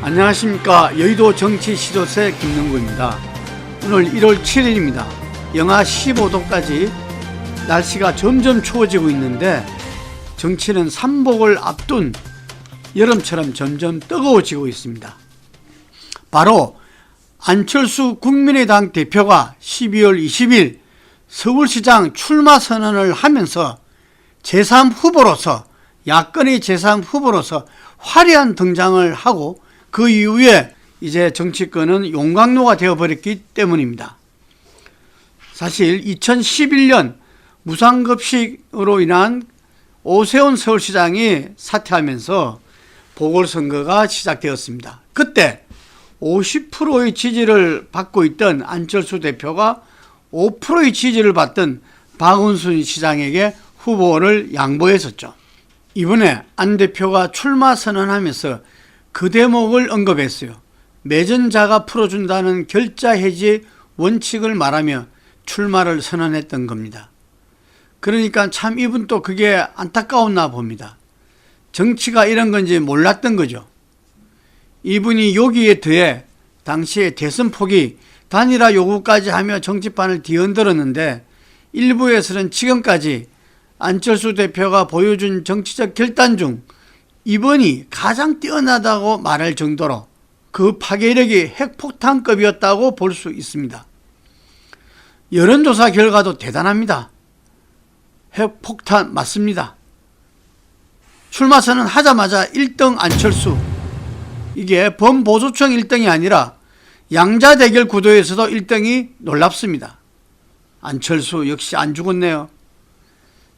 안녕하십니까. 여의도 정치 시조새 김능구입니다. 오늘 1월 7일입니다. 영하 15도까지 날씨가 점점 추워지고 있는데 정치는 삼복을 앞둔 여름처럼 점점 뜨거워지고 있습니다. 바로 안철수 국민의당 대표가 12월 20일 서울시장 출마 선언을 하면서 제3후보로서 야권의 제3후보로서 화려한 등장을 하고 그 이후에 이제 정치권은 용광로가 되어버렸기 때문입니다. 사실 2011년 무상급식으로 인한 오세훈 서울시장이 사퇴하면서 보궐선거가 시작되었습니다. 그때 50%의 지지를 받고 있던 안철수 대표가 5%의 지지를 받던 박원순 시장에게 후보를 양보했었죠. 이번에 안 대표가 출마 선언하면서 그 대목을 언급했어요. 매전자가 풀어준다는 결자 해지 원칙을 말하며 출마를 선언했던 겁니다. 그러니까 참 이분도 그게 안타까웠나 봅니다. 정치가 이런 건지 몰랐던 거죠. 이분이 여기에 더해 당시에 대선 포기 단일화 요구까지 하며 정치판을 뒤흔들었는데 일부에서는 지금까지 안철수 대표가 보여준 정치적 결단 중 이번이 가장 뛰어나다고 말할 정도로 그 파괴력이 핵폭탄급이었다고 볼 수 있습니다. 여론조사 결과도 대단합니다. 핵폭탄 맞습니다. 출마 선언 하자마자 1등 안철수, 이게 범보수층 1등이 아니라 양자대결 구도에서도 1등이 놀랍습니다. 안철수 역시 안 죽었네요.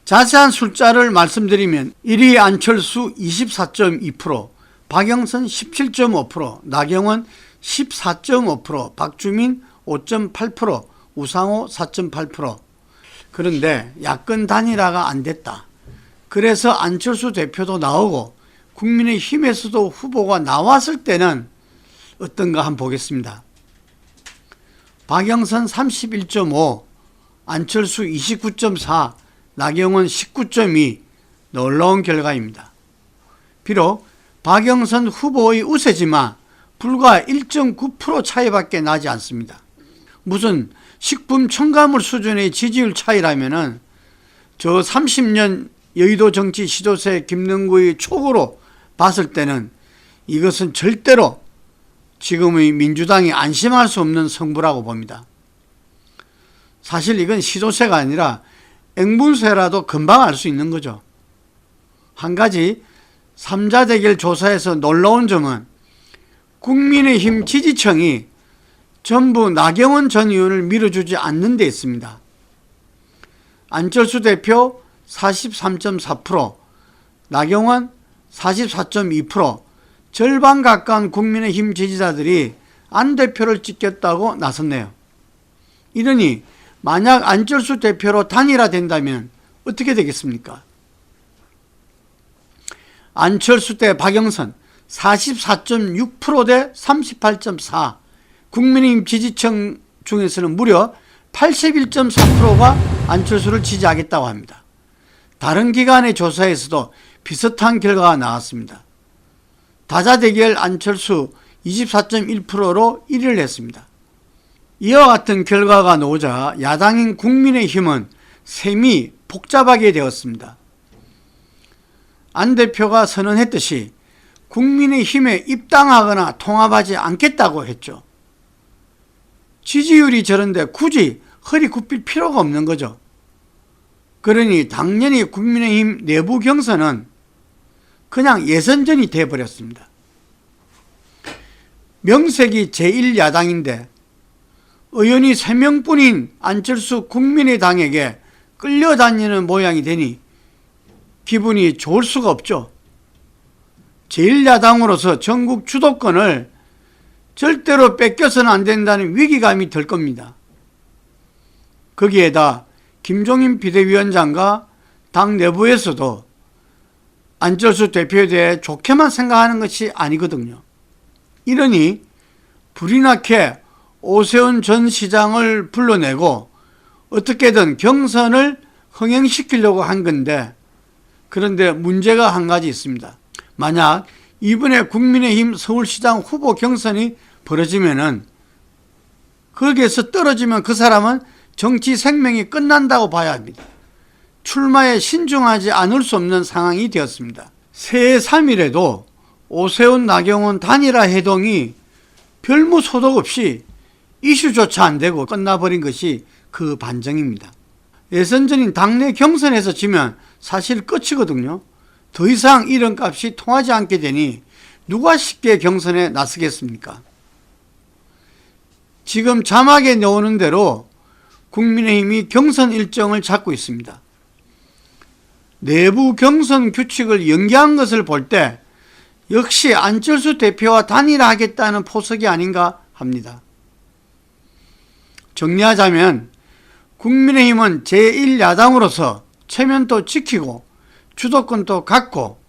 자세한 숫자를 말씀드리면 1위 안철수 24.2%, 박영선 17.5%, 나경원 14.5%, 박주민 5.8%, 우상호 4.8%. 그런데 야권 단일화가 안 됐다. 그래서 안철수 대표도 나오고 국민의힘에서도 후보가 나왔을 때는 어떤가 한번 보겠습니다. 박영선 31.5, 안철수 29.4, 나경원 19.2, 놀라운 결과입니다. 비록 박영선 후보의 우세지만 불과 1.9% 차이밖에 나지 않습니다. 무슨 식품 첨가물 수준의 지지율 차이라면은 저 30년 여의도 정치 시조새 김능구의 촉으로 봤을 때는 이것은 절대로 지금의 민주당이 안심할 수 없는 승부라고 봅니다. 사실 이건 시조새가 아니라 앵무새라도 금방 알 수 있는 거죠. 한 가지 3자 대결 조사에서 놀라운 점은 국민의힘 지지층이 전부 나경원 전 의원을 밀어주지 않는 데 있습니다. 안철수 대표 43.4%, 나경원 44.2%, 절반 가까운 국민의힘 지지자들이 안 대표를 찍겠다고 나섰네요. 이러니 만약 안철수 대표로 단일화된다면 어떻게 되겠습니까? 안철수 대 박영선 44.6% 대 38.4%, 국민의힘 지지층 중에서는 무려 81.4%가 안철수를 지지하겠다고 합니다. 다른 기관의 조사에서도 비슷한 결과가 나왔습니다. 다자대결 안철수 24.1%로 1위를 했습니다. 이와 같은 결과가 나오자 야당인 국민의힘은 셈이 복잡하게 되었습니다. 안 대표가 선언했듯이 국민의힘에 입당하거나 통합하지 않겠다고 했죠. 지지율이 저런데 굳이 허리 굽힐 필요가 없는 거죠. 그러니 당연히 국민의힘 내부 경선은 그냥 예선전이 되어버렸습니다. 명색이 제1야당인데 의원이 3명뿐인 안철수 국민의당에게 끌려다니는 모양이 되니 기분이 좋을 수가 없죠. 제1야당으로서 전국 주도권을 절대로 뺏겨서는 안 된다는 위기감이 들 겁니다. 거기에다 김종인 비대위원장과 당 내부에서도 안철수 대표에 대해 좋게만 생각하는 것이 아니거든요. 이러니 불이 나게 오세훈 전 시장을 불러내고 어떻게든 경선을 흥행시키려고 한 건데, 그런데 문제가 한 가지 있습니다. 만약 이번에 국민의힘 서울시장 후보 경선이 벌어지면은 거기에서 떨어지면 그 사람은 정치 생명이 끝난다고 봐야 합니다. 출마에 신중하지 않을 수 없는 상황이 되었습니다. 새해 3일에도 오세훈 나경원 단일화 해동이 별무소득 없이 이슈조차 안 되고 끝나버린 것이 그 반증입니다. 예선전인 당내 경선에서 지면 사실 끝이거든요. 더 이상 이런 값이 통하지 않게 되니 누가 쉽게 경선에 나서겠습니까? 지금 자막에 나오는 대로 국민의힘이 경선 일정을 잡고 있습니다. 내부 경선 규칙을 연기한 것을 볼 때 역시 안철수 대표와 단일화하겠다는 포석이 아닌가 합니다. 정리하자면 국민의힘은 제1야당으로서 체면도 지키고 주도권도 갖고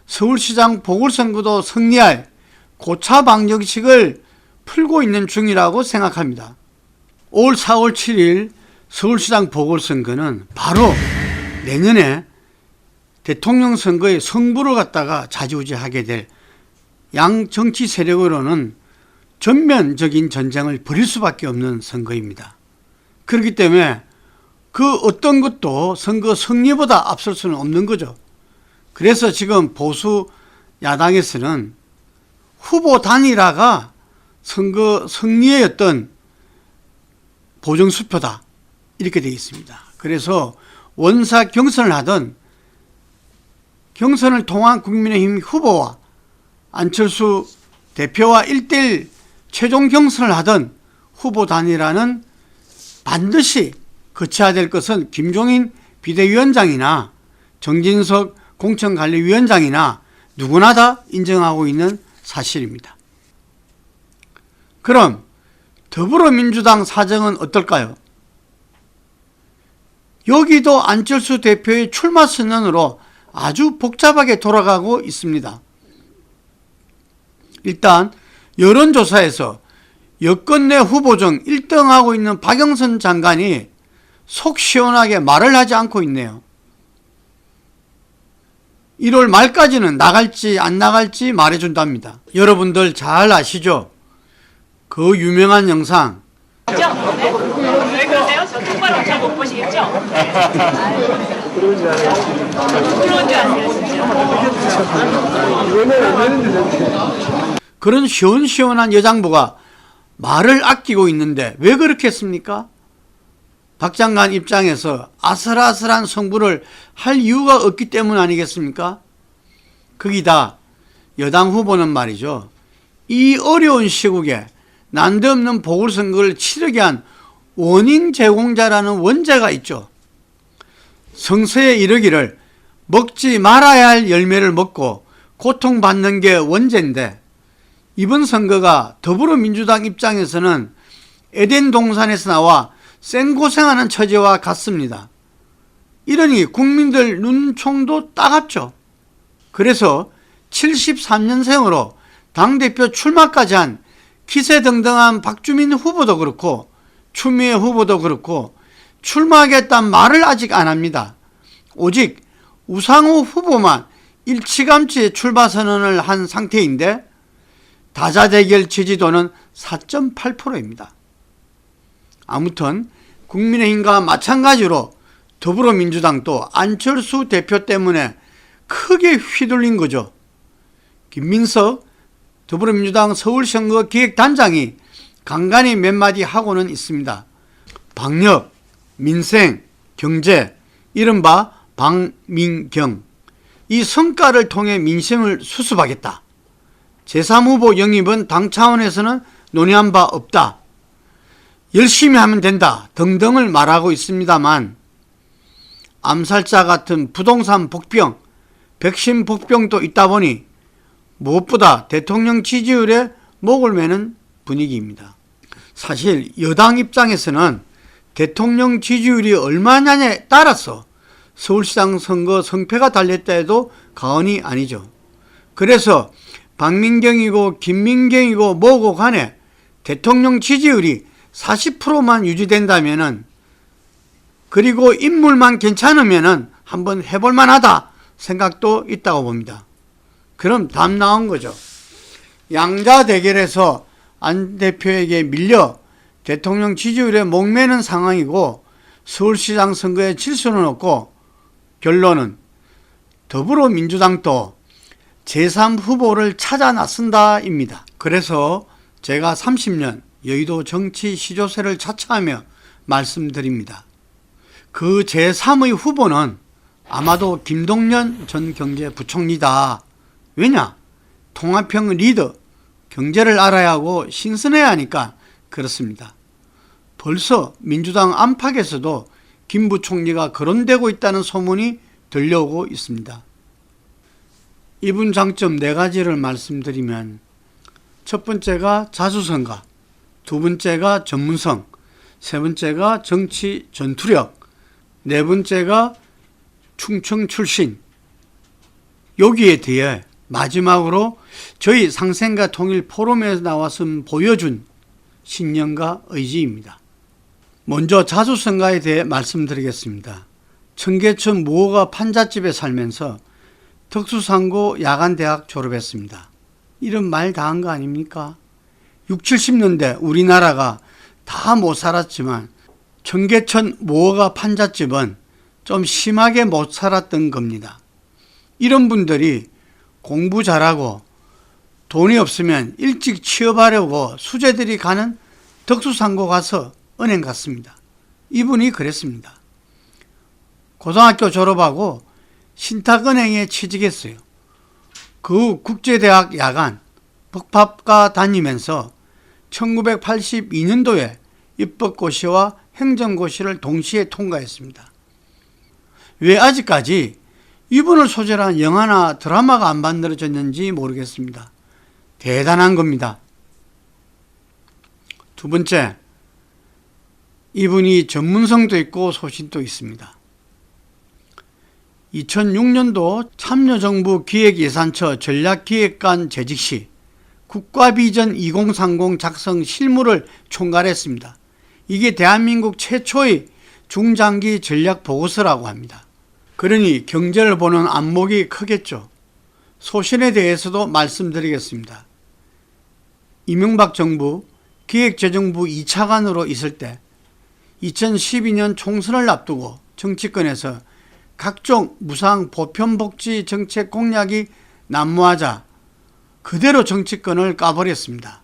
서울시장 보궐선거도 승리할 고차 방정식을 풀고 있는 중이라고 생각합니다. 올 4월 7일 서울시장 보궐선거는 바로 내년에 대통령 선거의 승부를 갖다가 좌지우지하게 될 양 정치 세력으로는 전면적인 전쟁을 벌일 수밖에 없는 선거입니다. 그렇기 때문에 그 어떤 것도 선거 승리보다 앞설 수는 없는 거죠. 그래서 지금 보수 야당에서는 후보 단일화가 선거 승리의 어떤 보정수표다 이렇게 되어 있습니다. 그래서 원사 경선을 하던 경선을 통한 국민의힘 후보와 안철수 대표와 1대1 최종 경선을 하던 후보 단일화는 반드시 거쳐야 될 것은 김종인 비대위원장이나 정진석 공천관리위원장이나 누구나 다 인정하고 있는 사실입니다. 그럼 더불어민주당 사정은 어떨까요? 여기도 안철수 대표의 출마 선언으로 아주 복잡하게 돌아가고 있습니다. 일단 여론조사에서 여권 내 후보 중 1등하고 있는 박영선 장관이 속 시원하게 말을 하지 않고 있네요. 1월 말까지는 나갈지 안 나갈지 말해준답니다. 여러분들 잘 아시죠? 그 유명한 영상. 네? 왜 그러세요? 저 똑바로 잘 못 보시겠죠? 부러운 줄 아세요, 진짜. 그런 시원시원한 여장부가 말을 아끼고 있는데 왜 그렇겠습니까? 박 장관 입장에서 아슬아슬한 승부를 할 이유가 없기 때문 아니겠습니까? 거기다 여당 후보는 말이죠. 이 어려운 시국에 난데없는 보궐선거를 치르게 한 원인 제공자라는 원죄가 있죠. 성서에 이르기를 먹지 말아야 할 열매를 먹고 고통받는 게 원죄인데 이번 선거가 더불어민주당 입장에서는 에덴 동산에서 나와 생고생하는 처지와 같습니다. 이러니 국민들 눈총도 따갑죠. 그래서 73년생으로 당대표 출마까지 한 기세등등한 박주민 후보도 그렇고 추미애 후보도 그렇고 출마하겠다는 말을 아직 안 합니다. 오직 우상호 후보만 일찌감치 출마 선언을 한 상태인데 다자대결 지지도는 4.8%입니다. 아무튼 국민의힘과 마찬가지로 더불어민주당도 안철수 대표 때문에 크게 휘둘린 거죠. 김민석 더불어민주당 서울선거 기획단장이 간간히 몇 마디 하고는 있습니다. 방역, 민생, 경제, 이른바 방민경, 이 성과를 통해 민심을 수습하겠다. 제3후보 영입은 당 차원에서는 논의한 바 없다. 열심히 하면 된다 등등을 말하고 있습니다만 암살자 같은 부동산 복병, 백신 복병도 있다 보니 무엇보다 대통령 지지율에 목을 매는 분위기입니다. 사실 여당 입장에서는 대통령 지지율이 얼마냐에 따라서 서울시장 선거 성패가 달렸다 해도 과언이 아니죠. 그래서 박민경이고 김민경이고 뭐고 간에 대통령 지지율이 40%만 유지된다면은 그리고 인물만 괜찮으면은 한번 해볼만 하다 생각도 있다고 봅니다. 그럼 답 나온 거죠. 양자 대결에서 안 대표에게 밀려 대통령 지지율에 목매는 상황이고 서울시장 선거에 질 수는 없고 결론은 더불어민주당도 제3후보를 찾아 나선다입니다. 그래서 제가 30년 여의도 정치 시조세를 차차하며 말씀드립니다. 그 제3의 후보는 아마도 김동연 전 경제부총리다. 왜냐? 통합형 리더, 경제를 알아야 하고 신선해야 하니까 그렇습니다. 벌써 민주당 안팎에서도 김 부총리가 거론되고 있다는 소문이 들려오고 있습니다. 이분 장점 4가지를 말씀드리면 첫 번째가 자주성가, 두 번째가 전문성, 세 번째가 정치 전투력, 네 번째가 충청 출신. 여기에 대해 마지막으로 저희 상생과 통일 포럼에서 나와서 보여준 신념과 의지입니다. 먼저 자주성가에 대해 말씀드리겠습니다. 청계천 무허가 판잣집에 살면서 덕수상고 야간대학 졸업했습니다. 이런 말 다 한 거 아닙니까? 60, 70년대 우리나라가 다 못 살았지만 청계천 무허가 판잣집은 좀 심하게 못 살았던 겁니다. 이런 분들이 공부 잘하고 돈이 없으면 일찍 취업하려고 수재들이 가는 덕수상고 가서 은행 갔습니다. 이분이 그랬습니다. 고등학교 졸업하고 신탁은행에 취직했어요. 그 국제대학 야간 법학과 다니면서 1982년도에 입법고시와 행정고시를 동시에 통과했습니다. 왜 아직까지 이분을 소재로 한 영화나 드라마가 안 만들어졌는지 모르겠습니다. 대단한 겁니다. 두 번째, 이분이 전문성도 있고 소신도 있습니다. 2006년도 참여정부 기획예산처 전략기획관 재직 시 국가비전 2030 작성 실무를 총괄했습니다. 이게 대한민국 최초의 중장기 전략보고서라고 합니다. 그러니 경제를 보는 안목이 크겠죠. 소신에 대해서도 말씀드리겠습니다. 이명박 정부 기획재정부 2차관으로 있을 때 2012년 총선을 앞두고 정치권에서 각종 무상 보편복지 정책 공약이 난무하자 그대로 정치권을 까버렸습니다.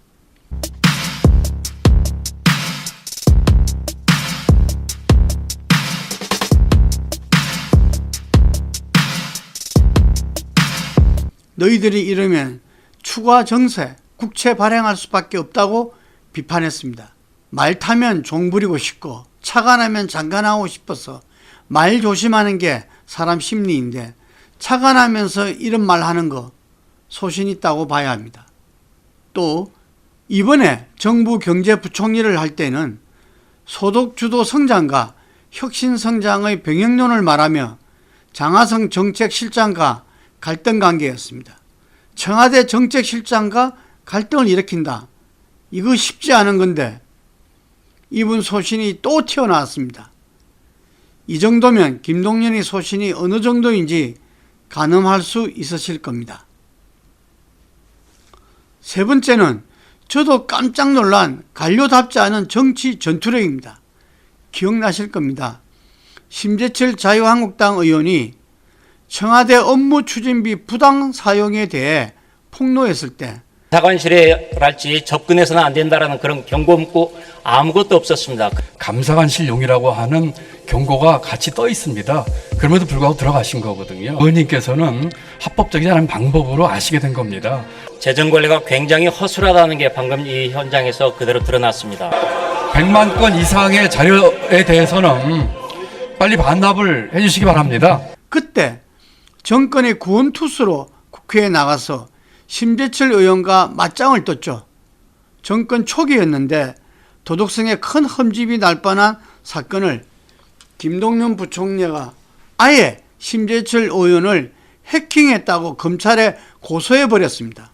너희들이 이러면 추가 정세, 국채 발행할 수밖에 없다고 비판했습니다. 말 타면 종 부리고 싶고 차가 나면 장가 나오고 싶어서 말 조심하는 게 사람 심리인데 차가 나면서 이런 말 하는 거 소신 있다고 봐야 합니다. 또 이번에 정부 경제부총리를 할 때는 소득주도 성장과 혁신성장의 병행론을 말하며 장하성 정책실장과 갈등 관계였습니다. 청와대 정책실장과 갈등을 일으킨다. 이거 쉽지 않은 건데 이분 소신이 또 튀어나왔습니다. 이 정도면 김동연의 소신이 어느 정도인지 가늠할 수 있으실 겁니다. 세 번째는 저도 깜짝 놀란 관료답지 않은 정치 전투력입니다. 기억나실 겁니다. 심재철 자유한국당 의원이 청와대 업무 추진비 부당 사용에 대해 폭로했을 때 감사관실에랄지 접근해서는 안 된다라는 그런 경고 문구 아무것도 없었습니다. 감사관실용이라고 하는 경고가 같이 떠 있습니다. 그럼에도 불구하고 들어가신 거거든요. 의원님께서는 합법적이지 않은 방법으로 아시게 된 겁니다. 재정 관리가 굉장히 허술하다는 게 방금 이 현장에서 그대로 드러났습니다. 100만 건 이상의 자료에 대해서는 빨리 반납을 해주시기 바랍니다. 그때 정권의 구원투수로 국회에 나가서 심재철 의원과 맞짱을 떴죠. 정권 초기였는데 도덕성에 큰 흠집이 날 뻔한 사건을 김동연 부총리가 아예 심재철 의원을 해킹했다고 검찰에 고소해버렸습니다.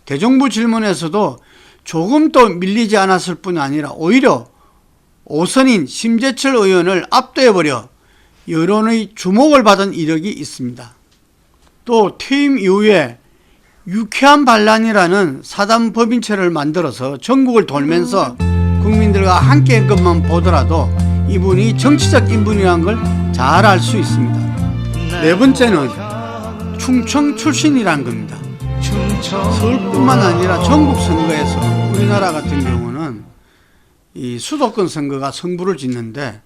대정부 질문에서도 조금도 밀리지 않았을 뿐 아니라 오히려 5선인 심재철 의원을 압도해버려 여론의 주목을 받은 이력이 있습니다. 또 퇴임 이후에 유쾌한 반란이라는 사단 법인체를 만들어서 전국을 돌면서 국민들과 함께 한 것만 보더라도 이분이 정치적 인물이라는 걸 잘 알 수 있습니다. 네 번째는 충청 출신이라는 겁니다. 서울뿐만 아니라 전국 선거에서 우리나라 같은 경우는 이 수도권 선거가 승부를 짓는데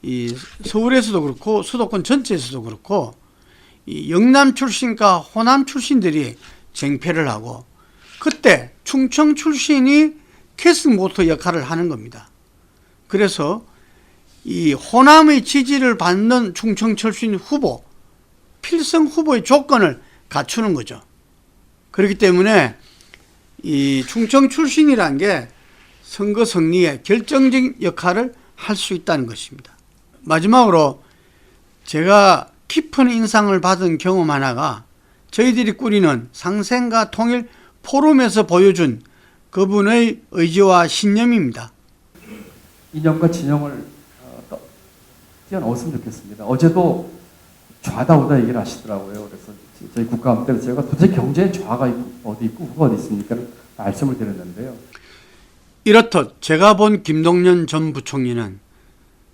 이 서울에서도 그렇고 수도권 전체에서도 그렇고 이 영남 출신과 호남 출신들이 쟁패를 하고 그때 충청 출신이 캐스모터 역할을 하는 겁니다. 그래서 이 호남의 지지를 받는 충청 출신 후보, 필승 후보의 조건을 갖추는 거죠. 그렇기 때문에 이 충청 출신이라는 게 선거 승리에 결정적인 역할을 할 수 있다는 것입니다. 마지막으로 제가 깊은 인상을 받은 경험 하나가 저희들이 꾸리는 상생과 통일 포럼에서 보여준 그분의 의지와 신념입니다. 이념과 진영을 뛰어넘었으면 좋겠습니다. 어제도 좌다 우다 얘기를 하시더라고요. 그래서 저희 국감때 제가 도대체 경제에 좌가 어디 있고 우가 어디 있습니까? 말씀을 드렸는데요. 이렇듯 제가 본 김동연 전 부총리는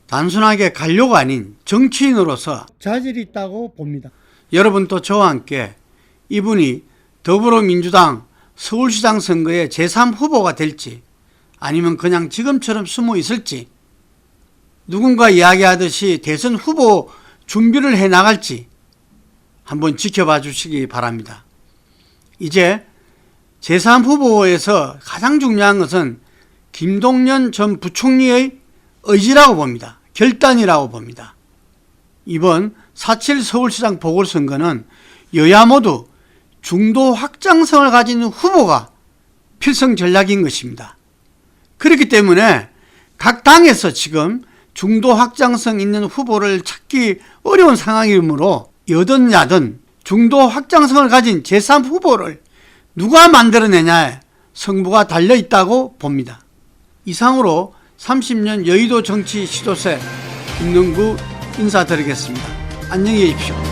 단순하게 관료가 아닌 정치인으로서 자질이 있다고 봅니다. 여러분도 저와 함께 이분이 더불어민주당 서울시장 선거의 제3후보가 될지 아니면 그냥 지금처럼 숨어 있을지 누군가 이야기하듯이 대선 후보 준비를 해 나갈지 한번 지켜봐 주시기 바랍니다. 이제 제3후보에서 가장 중요한 것은 김동연 전 부총리의 의지라고 봅니다. 결단이라고 봅니다. 이번 4.7 서울시장 보궐선거는 여야 모두 중도 확장성을 가진 후보가 필승 전략인 것입니다. 그렇기 때문에 각 당에서 지금 중도 확장성 있는 후보를 찾기 어려운 상황이므로 여든 야든 중도 확장성을 가진 제3후보를 누가 만들어내냐에 승부가 달려있다고 봅니다. 이상으로 30년 여의도 정치 시도세 김능구 인사드리겠습니다. 안녕히 계십시오.